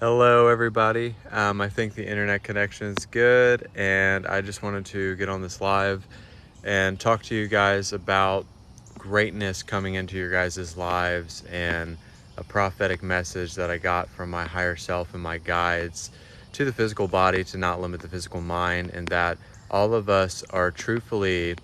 Hello everybody. I think the internet connection is good, and I just wanted to get on this live and talk to you guys about greatness coming into your guys' lives and a prophetic message that I got from my higher self and my guides to the physical body to not limit the physical mind, and that all of us are truthfully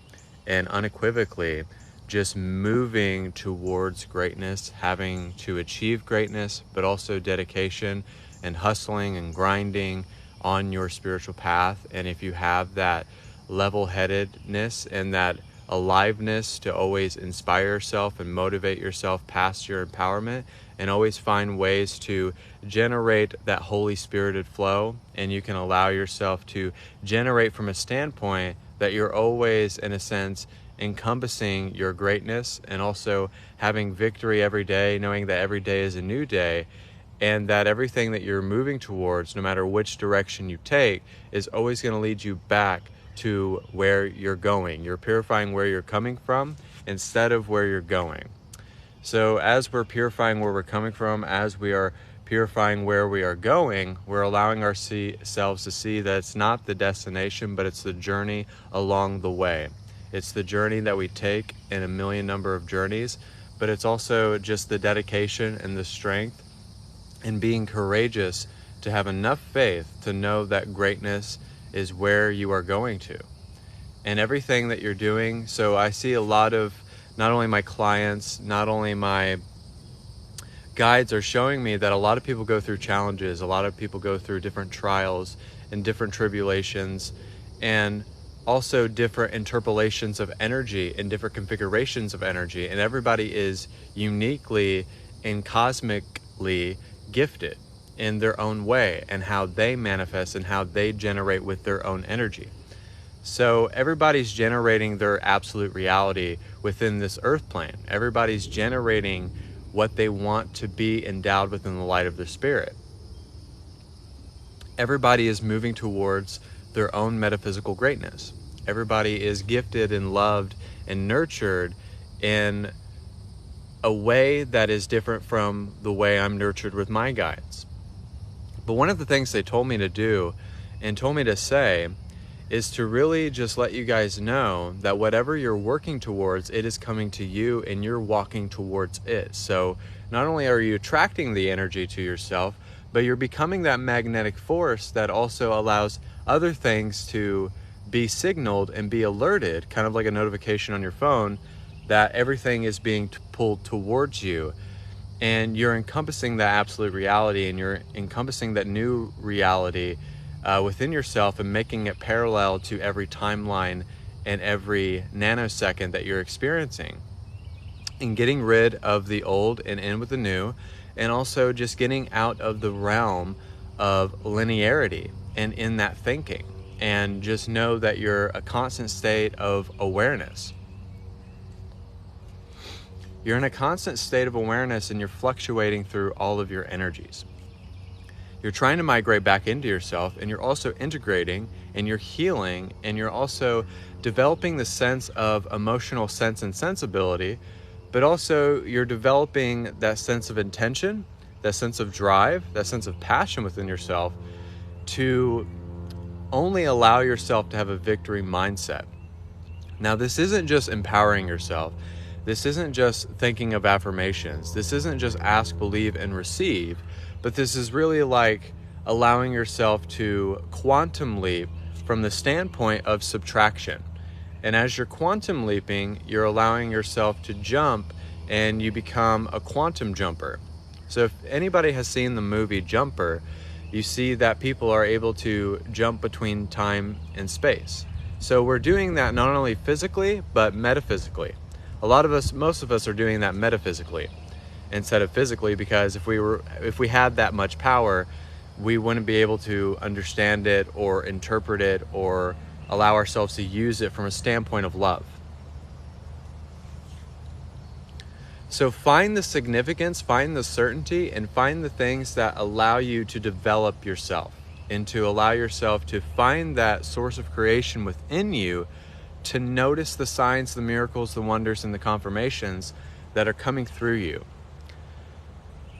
and unequivocally just moving towards greatness, having to achieve greatness, but also dedication and hustling and grinding on your spiritual path. And if you have that level-headedness and that aliveness to always inspire yourself and motivate yourself past your empowerment, and always find ways to generate that Holy Spirited flow, and you can allow yourself to generate from a standpoint that you're always, in a sense, encompassing your greatness and also having victory every day, knowing that every day is a new day, and that everything that you're moving towards, no matter which direction you take, is always going to lead you back to where you're going. You're purifying where you're coming from instead of where you're going. So as we're purifying where we're coming from, as we are purifying where we are going, we're allowing ourselves to see that it's not the destination, but it's the journey along the way. It's the journey that we take in a million number of journeys, but it's also just the dedication and the strength and being courageous to have enough faith to know that greatness is where you are going to. And everything that you're doing, so I see a lot of, not only my clients, not only my guides are showing me that a lot of people go through challenges, a lot of people go through different trials and different tribulations, and also different interpolations of energy and different configurations of energy. And everybody is uniquely and cosmically gifted in their own way, and how they manifest and how they generate with their own energy. So everybody's generating their absolute reality within this earth plane. Everybody's generating what they want to be endowed with in the light of their spirit. Everybody is moving towards their own metaphysical greatness. Everybody is gifted and loved and nurtured in a way that is different from the way I'm nurtured with my guides. But one of the things they told me to do and told me to say is to really just let you guys know that whatever you're working towards, it is coming to you and you're walking towards it. So not only are you attracting the energy to yourself, but you're becoming that magnetic force that also allows other things to be signaled and be alerted, kind of like a notification on your phone, that everything is being pulled towards you. And you're encompassing that absolute reality, and you're encompassing that new reality within yourself and making it parallel to every timeline and every nanosecond that you're experiencing, and getting rid of the old and in with the new, and also just getting out of the realm of linearity and in that thinking, and just know that you're a constant state of awareness. You're in a constant state of awareness, and you're fluctuating through all of your energies. You're trying to migrate back into yourself, and you're also integrating, and you're healing, and you're also developing the sense of emotional sense and sensibility, but also you're developing that sense of intention, that sense of drive, that sense of passion within yourself to only allow yourself to have a victory mindset. Now, this isn't just empowering yourself. This isn't just thinking of affirmations. This isn't just ask, believe, and receive, but this is really like allowing yourself to quantum leap from the standpoint of subtraction. And as you're quantum leaping, you're allowing yourself to jump, and you become a quantum jumper. So if anybody has seen the movie Jumper, you see that people are able to jump between time and space. So we're doing that not only physically, but metaphysically. Most of us are doing that metaphysically instead of physically, because if we had that much power, we wouldn't be able to understand it or interpret it or allow ourselves to use it from a standpoint of love. So find the significance, find the certainty, and find the things that allow you to develop yourself, and to allow yourself to find that source of creation within you, to notice the signs, the miracles, the wonders, and the confirmations that are coming through you.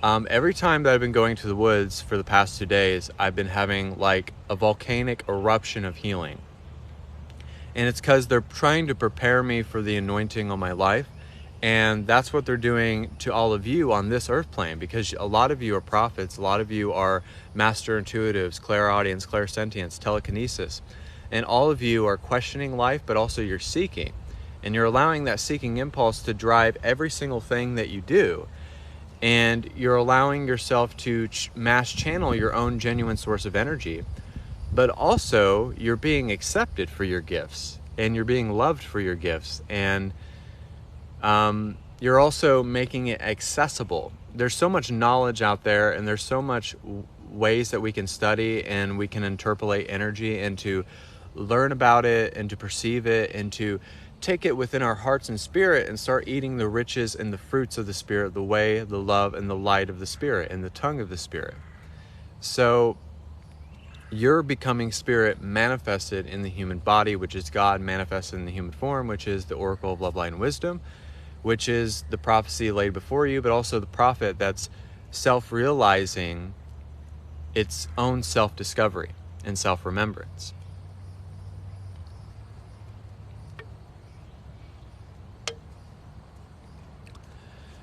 Every time that I've been going to the woods for the past 2 days, I've been having like a volcanic eruption of healing. And it's because they're trying to prepare me for the anointing on my life. And that's what they're doing to all of you on this earth plane, because a lot of you are prophets, a lot of you are master intuitives, clairaudience, clairsentience, telekinesis. And all of you are questioning life, but also you're seeking. And you're allowing that seeking impulse to drive every single thing that you do. And you're allowing yourself to mass channel your own genuine source of energy. But also, you're being accepted for your gifts, and you're being loved for your gifts, and you're also making it accessible. There's so much knowledge out there, and there's so much ways that we can study and we can interpolate energy and to learn about it and to perceive it and to take it within our hearts and spirit and start eating the riches and the fruits of the Spirit, the way, the love, and the light of the Spirit, and the tongue of the Spirit. So you're becoming spirit manifested in the human body, which is God manifested in the human form, which is the oracle of love, light, and wisdom, which is the prophecy laid before you, but also the prophet that's self-realizing its own self-discovery and self-remembrance.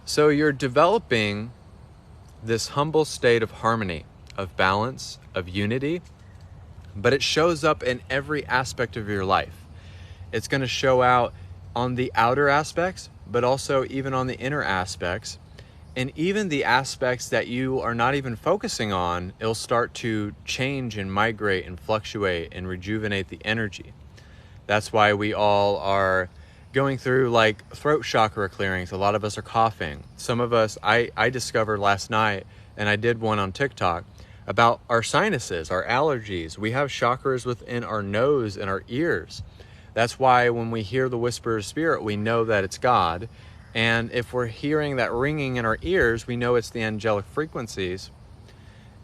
So you're developing this humble state of harmony, of balance, of unity, but it shows up in every aspect of your life. It's going to show out on the outer aspects, but also even on the inner aspects. And even the aspects that you are not even focusing on, it'll start to change and migrate and fluctuate and rejuvenate the energy. That's why we all are going through like throat chakra clearings. A lot of us are coughing. Some of us, I discovered last night, and I did one on TikTok, about our sinuses, our allergies. We have chakras within our nose and our ears. That's why when we hear the whisper of spirit, we know that it's God. And if we're hearing that ringing in our ears, we know it's the angelic frequencies.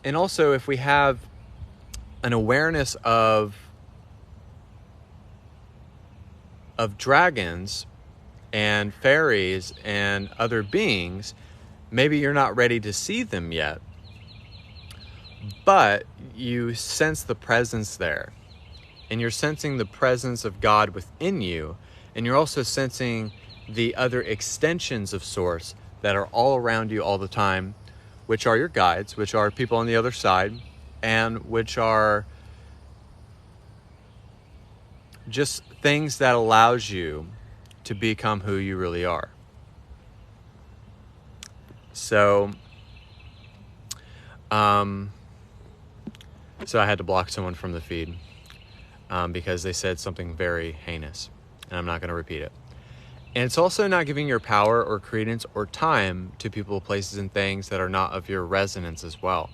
And also, if we have an awareness of dragons and fairies and other beings, maybe you're not ready to see them yet, but you sense the presence there, and you're sensing the presence of God within you, and you're also sensing the other extensions of source that are all around you all the time, which are your guides, which are people on the other side, and which are just things that allows you to become who you really are. So I had to block someone from the feed because they said something very heinous, and I'm not going to repeat it. And it's also not giving your power or credence or time to people, places, and things that are not of your resonance as well.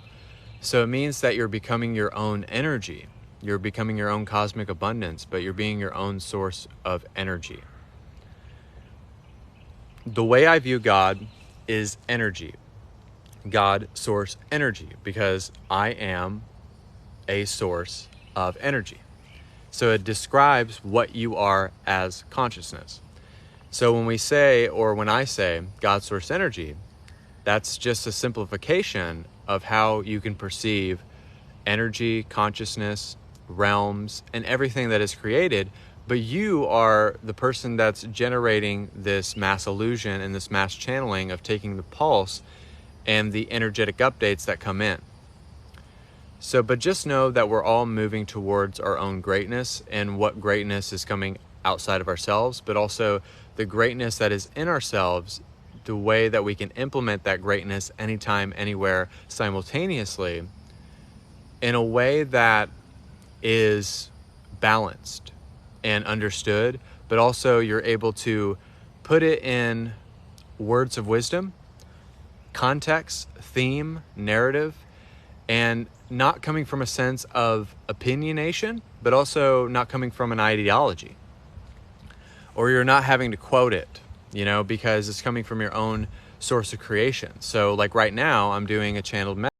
So it means that you're becoming your own energy. You're becoming your own cosmic abundance, but you're being your own source of energy. The way I view God is energy. God, source, energy, because I am a source of energy. So it describes what you are as consciousness. So when we say, or when I say God, source, energy, that's just a simplification of how you can perceive energy, consciousness, realms, and everything that is created. But you are the person that's generating this mass illusion and this mass channeling of taking the pulse and the energetic updates that come in. So, but just know that we're all moving towards our own greatness, and what greatness is coming outside of ourselves, but also the greatness that is in ourselves, the way that we can implement that greatness anytime, anywhere, simultaneously, in a way that is balanced and understood, but also you're able to put it in words of wisdom, context, theme, narrative, and not coming from a sense of opinionation, but also not coming from an ideology. Or you're not having to quote it, because it's coming from your own source of creation. So like right now, I'm doing a channeled message.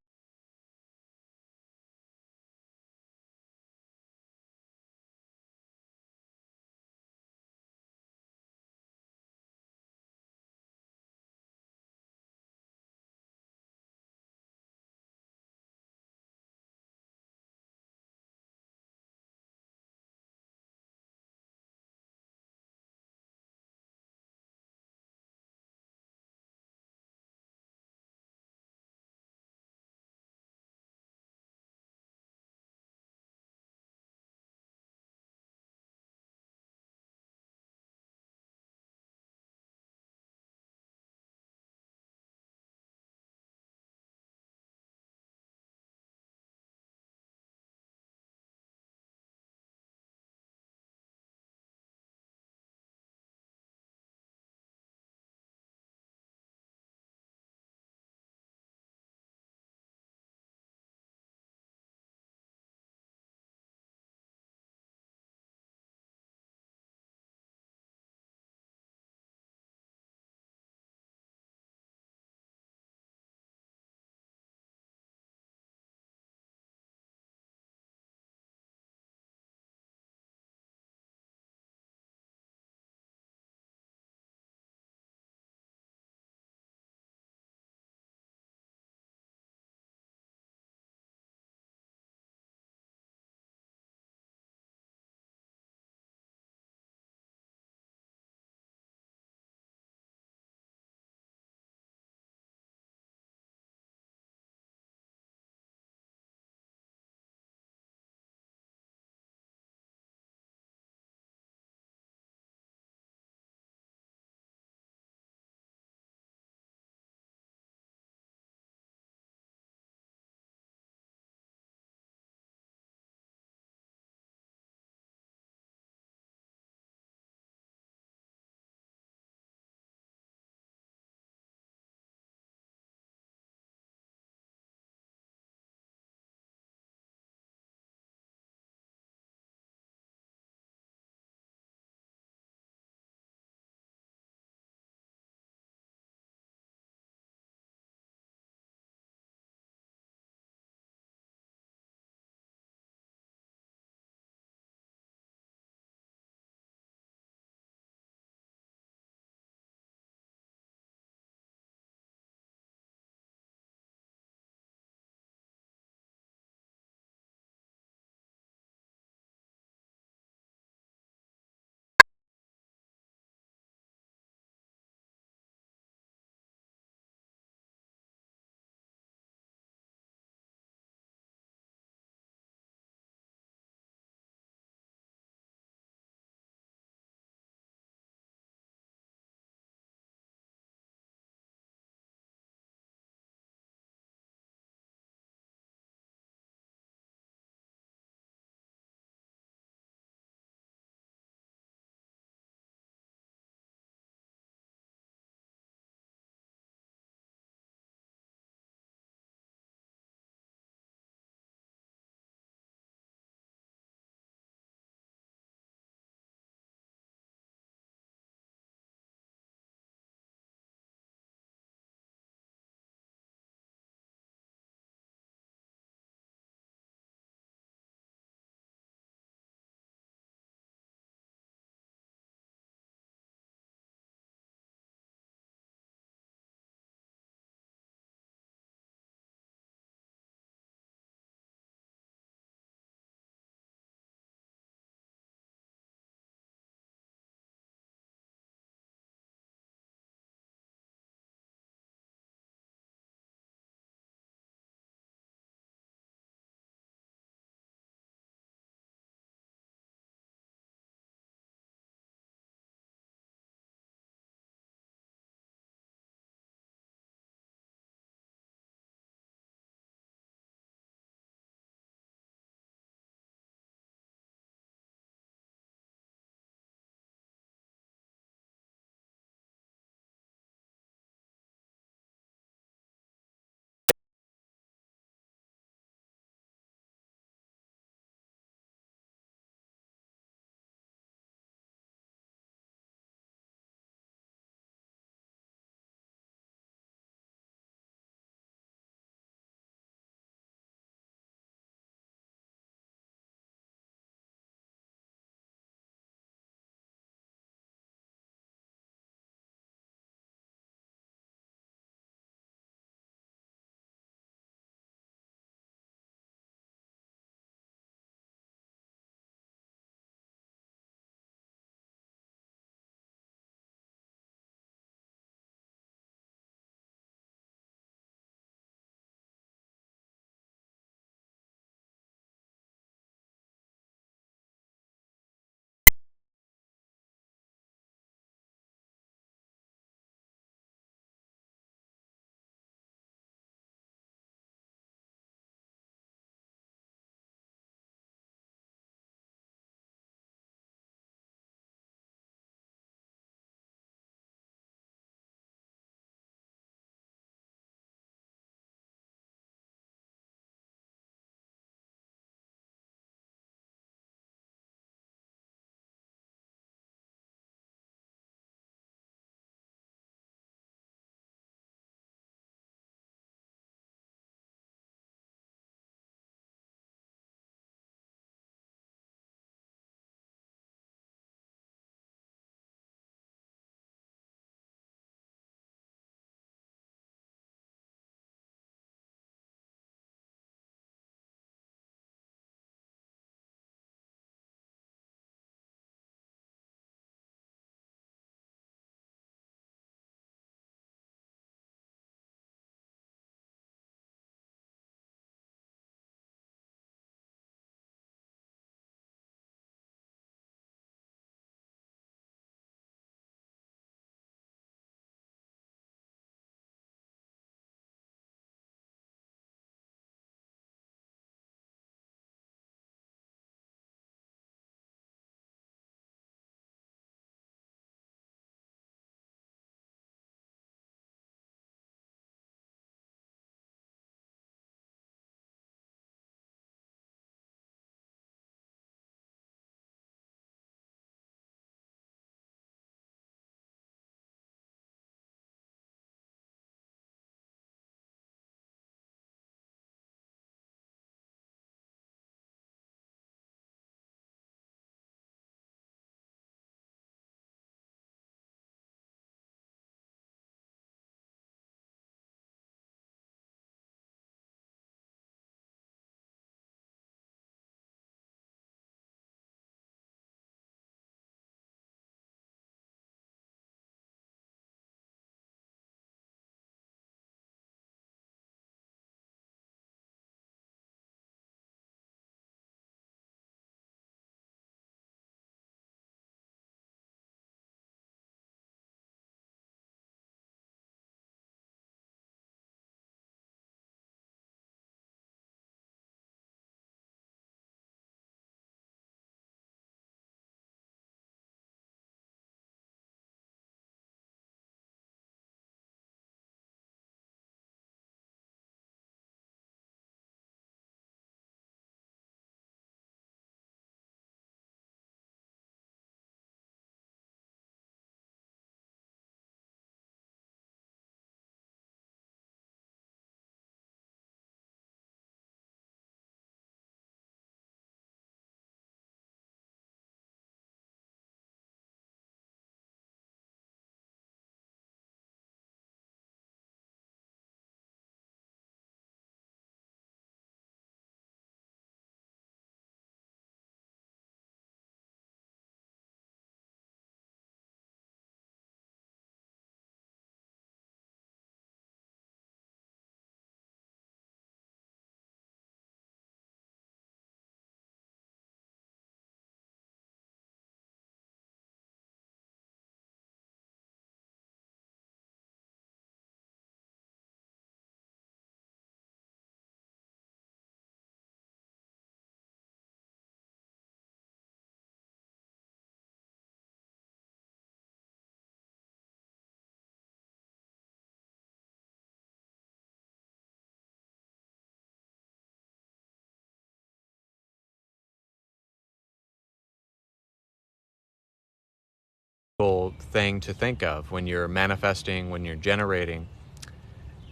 thing to think of when you're manifesting, when you're generating.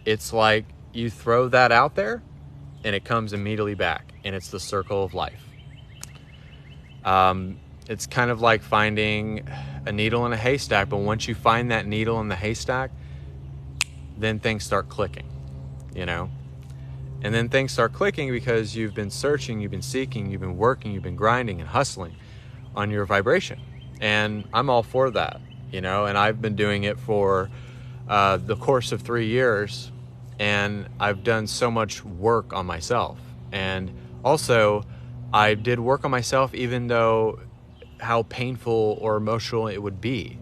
It's like you throw that out there and it comes immediately back, and it's the circle of life. It's kind of like finding a needle in a haystack, but once you find that needle in the haystack, then things start clicking, you know? And then things start clicking because you've been searching, you've been seeking, you've been working, you've been grinding and hustling on your vibration. And I'm all for that, you know? And I've been doing it for the course of 3 years, and I've done so much work on myself. And also, I did work on myself even though how painful or emotional it would be.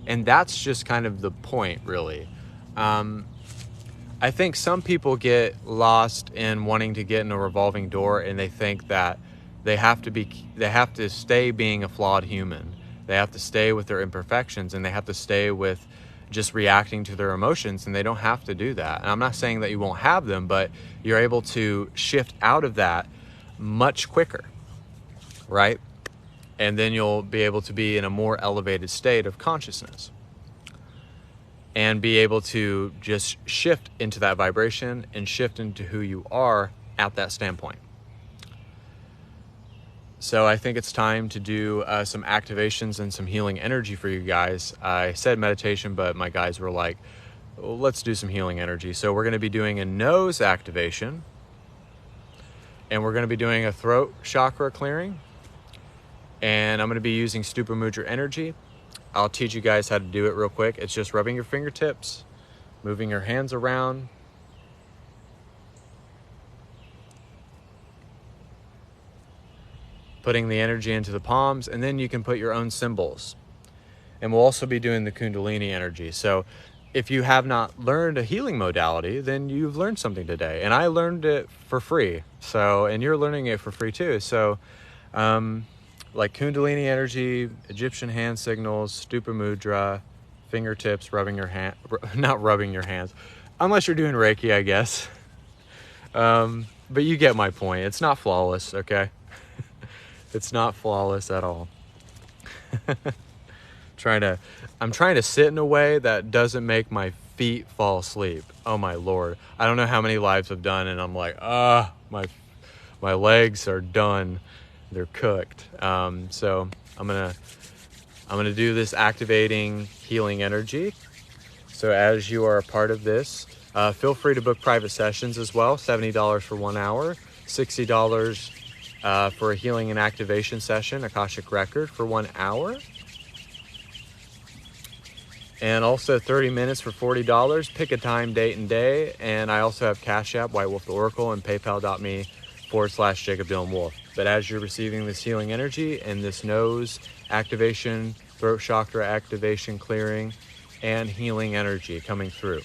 And that's just kind of the point, really. I think some people get lost in wanting to get in a revolving door, and they think that they have to stay being a flawed human. They have to stay with their imperfections, and they have to stay with just reacting to their emotions, and they don't have to do that. And I'm not saying that you won't have them, but you're able to shift out of that much quicker, right? And then you'll be able to be in a more elevated state of consciousness and be able to just shift into that vibration and shift into who you are at that standpoint. So I think it's time to do some activations and some healing energy for you guys. I said meditation, but my guys were like, well, let's do some healing energy. So we're going to be doing a nose activation, and we're going to be doing a throat chakra clearing, and I'm going to be using Stupa Mudra energy. I'll teach you guys how to do it real quick. It's just rubbing your fingertips, moving your hands around, putting the energy into the palms, and then you can put your own symbols. And we'll also be doing the Kundalini energy. So if you have not learned a healing modality, then you've learned something today. And I learned it for free. So, and you're learning it for free too. So, like Kundalini energy, Egyptian hand signals, Stupa Mudra, fingertips, rubbing your hand, not rubbing your hands, unless you're doing Reiki, I guess. But you get my point. It's not flawless, okay? It's not flawless at all. I'm trying to sit in a way that doesn't make my feet fall asleep. Oh my Lord. I don't know how many lives I've done, and I'm like, my legs are done. They're cooked. So I'm gonna do this activating healing energy. So as you are a part of this, feel free to book private sessions as well. $70 for 1 hour, $60 for a healing and activation session, Akashic Record for 1 hour. And also 30 minutes for $40. Pick a time, date, and day. And I also have Cashapp, whitewolftheoracle, and paypal.me/Jacob Dylan Wolf. But as you're receiving this healing energy and this nose activation, throat chakra activation, clearing, and healing energy coming through.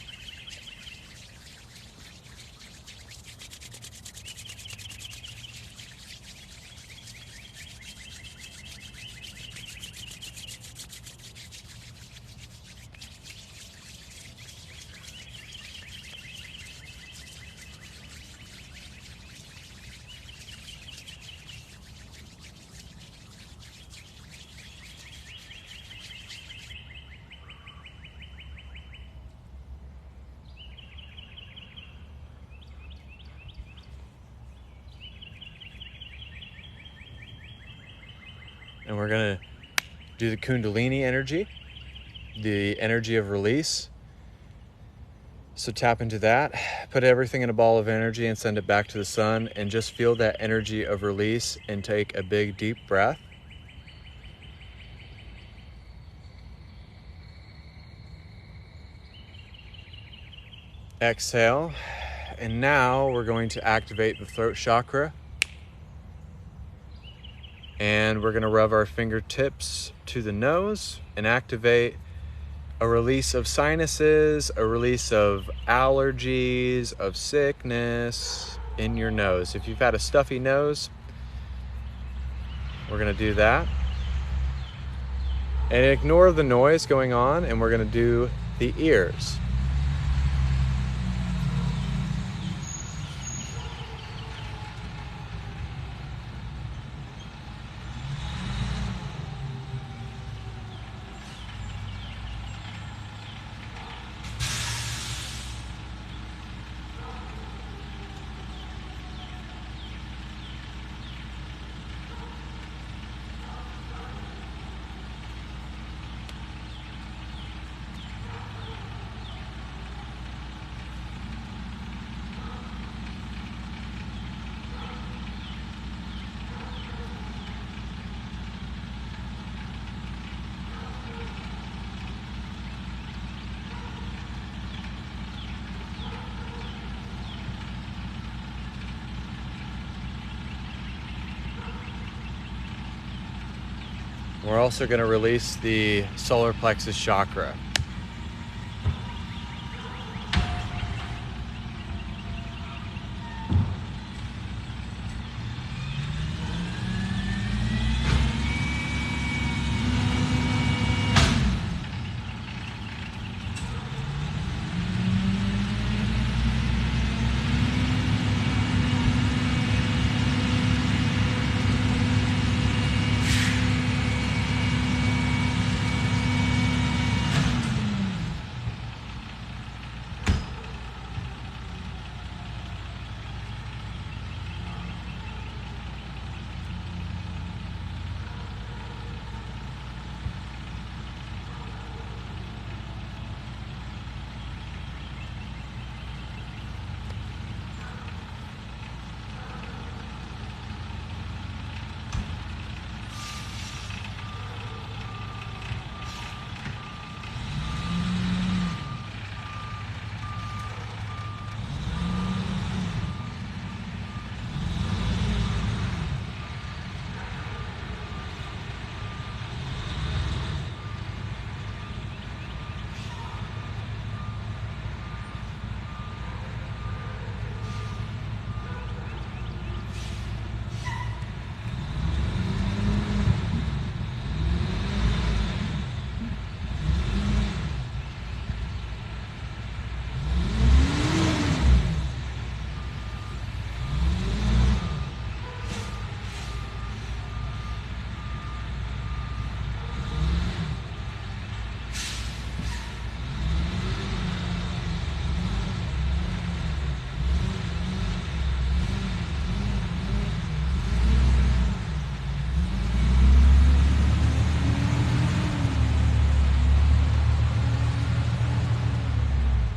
And we're gonna do the Kundalini energy, the energy of release. So tap into that, put everything in a ball of energy and send it back to the sun, and just feel that energy of release and take a big deep breath. Exhale. And now we're going to activate the throat chakra. And we're going to rub our fingertips to the nose and activate a release of sinuses, a release of allergies, of sickness in your nose. If you've had a stuffy nose, we're going to do that. And ignore the noise going on, and we're going to do the ears. We're also going to release the solar plexus chakra.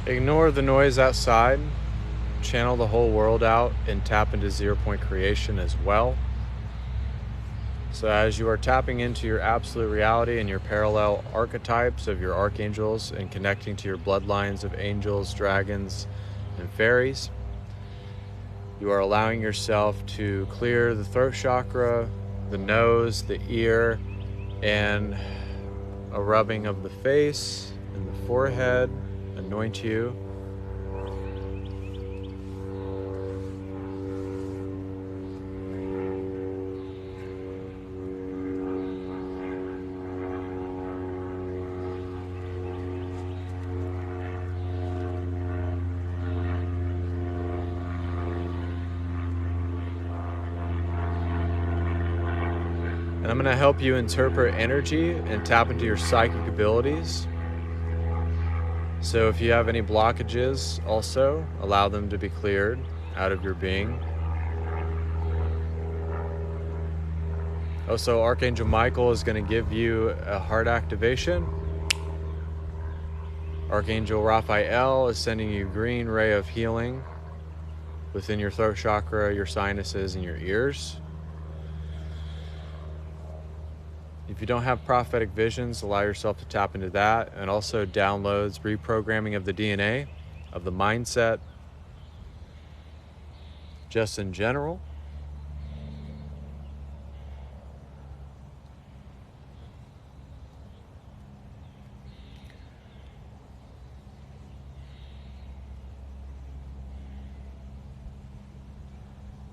Ignore the noise outside, channel the whole world out, and tap into 0 point creation as well. So as you are tapping into your absolute reality and your parallel archetypes of your archangels and connecting to your bloodlines of angels, dragons, and fairies, you are allowing yourself to clear the throat chakra, the nose, the ear, and a rubbing of the face and the forehead. Anoint you. And I'm going to help you interpret energy and tap into your psychic abilities. So if you have any blockages, also allow them to be cleared out of your being. Also, Archangel Michael is going to give you a heart activation. Archangel Raphael is sending you a green ray of healing within your throat chakra, your sinuses, and your ears. If you don't have prophetic visions, allow yourself to tap into that, and also downloads, reprogramming of the DNA, of the mindset, just in general.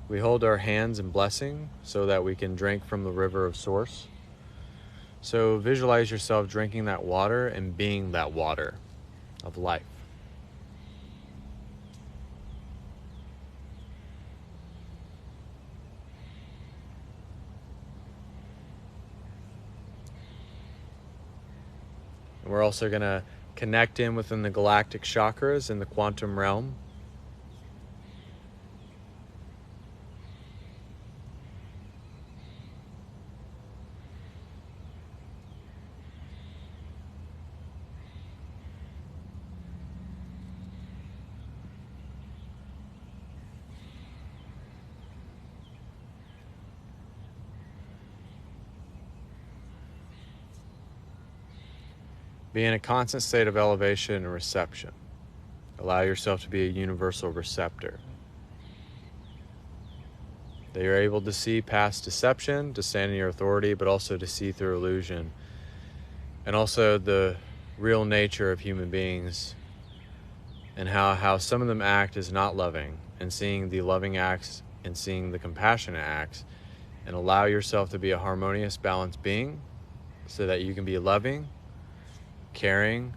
We hold our hands in blessing so that we can drink from the river of source. So visualize yourself drinking that water and being that water of life. And we're also going to connect in within the galactic chakras in the quantum realm. Be in a constant state of elevation and reception. Allow yourself to be a universal receptor. that you're able to see past deception, to stand in your authority, but also to see through illusion. And also the real nature of human beings, and how some of them act as not loving, and seeing the loving acts and seeing the compassionate acts, and allow yourself to be a harmonious, balanced being so that you can be loving, caring,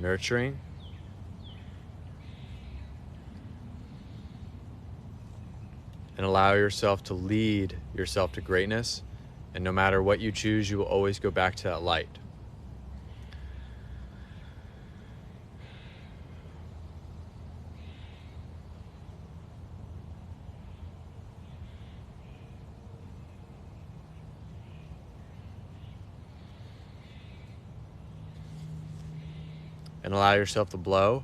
nurturing, and allow yourself to lead yourself to greatness. And no matter what you choose, you will always go back to that light. And allow yourself to blow.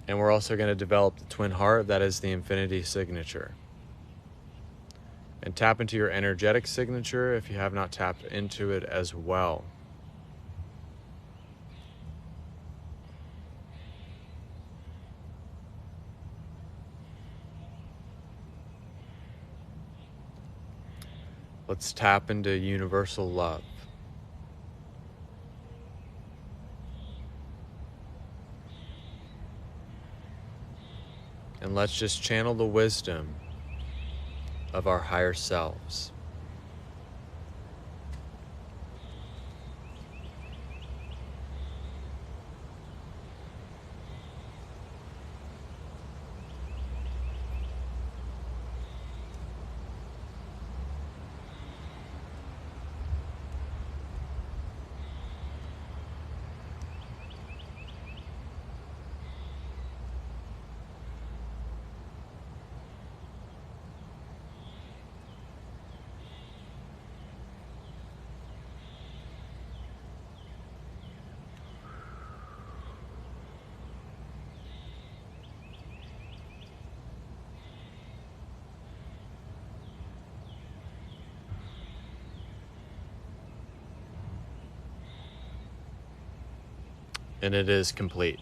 And we're also going to develop the twin heart, that is the infinity signature. And tap into your energetic signature if you have not tapped into it as well. Let's tap into universal love. And let's just channel the wisdom of our higher selves. And it is complete.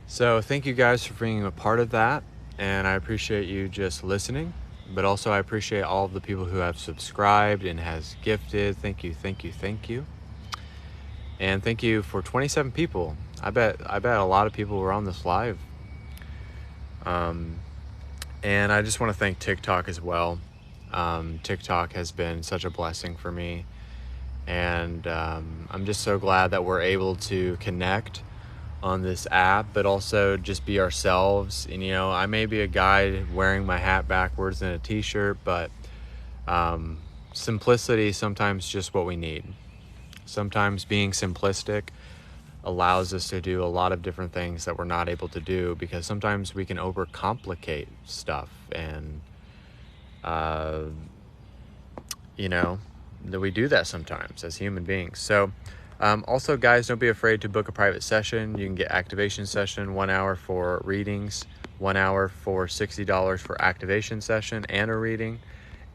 So thank you guys for being a part of that, and I appreciate you just listening, but also I appreciate all of the people who have subscribed and has gifted. Thank you, thank you, thank you. And thank you for 27 people. I bet a lot of people were on this live. And I just want to thank TikTok as well. TikTok has been such a blessing for me. And I'm just so glad that we're able to connect on this app, but also just be ourselves. And, you know, I may be a guy wearing my hat backwards in a t-shirt, but simplicity sometimes just what we need. Sometimes being simplistic allows us to do a lot of different things that we're not able to do, because sometimes we can overcomplicate stuff, and you know, that we do that sometimes as human beings. So also, guys, don't be afraid to book a private session. You can get activation session, 1 hour for readings, 1 hour for $60 for activation session and a reading,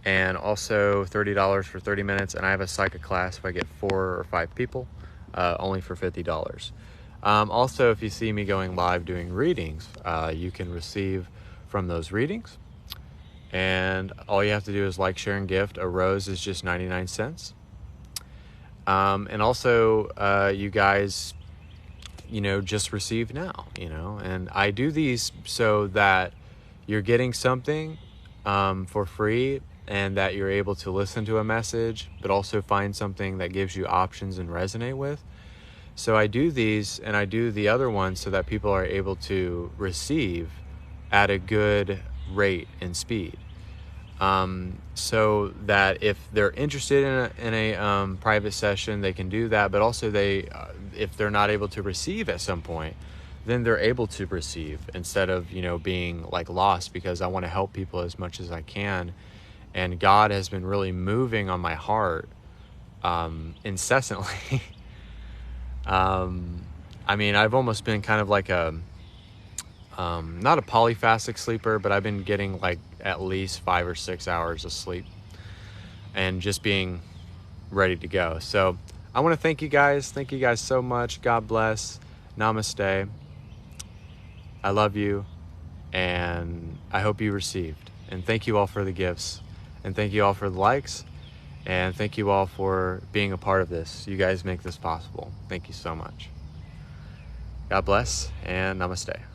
and also $30 for 30 minutes. And I have a psychic class if I get 4 or 5 people, only for $50. Also, if you see me going live doing readings, you can receive from those readings. And all you have to do is like, share, and gift. A rose is just 99 cents. And also, you guys, you know, just receive now, you know. And I do these so that you're getting something for free, and that you're able to listen to a message, but also find something that gives you options and resonate with. So I do these, and I do the other ones so that people are able to receive at a good rate and speed. So that if they're interested in a private session, they can do that. But also, if they're not able to receive at some point, then they're able to receive instead of, you know, being like lost, because I want to help people as much as I can. And God has been really moving on my heart incessantly. I mean, I've almost been kind of like a not a polyphasic sleeper, but I've been getting like at least 5 or 6 hours of sleep and just being ready to go. So I want to thank you guys. Thank you guys so much. God bless. Namaste. I love you, and I hope you received. And thank you all for the gifts, and thank you all for the likes, and thank you all for being a part of this. You guys make this possible. Thank you so much. God bless, and namaste.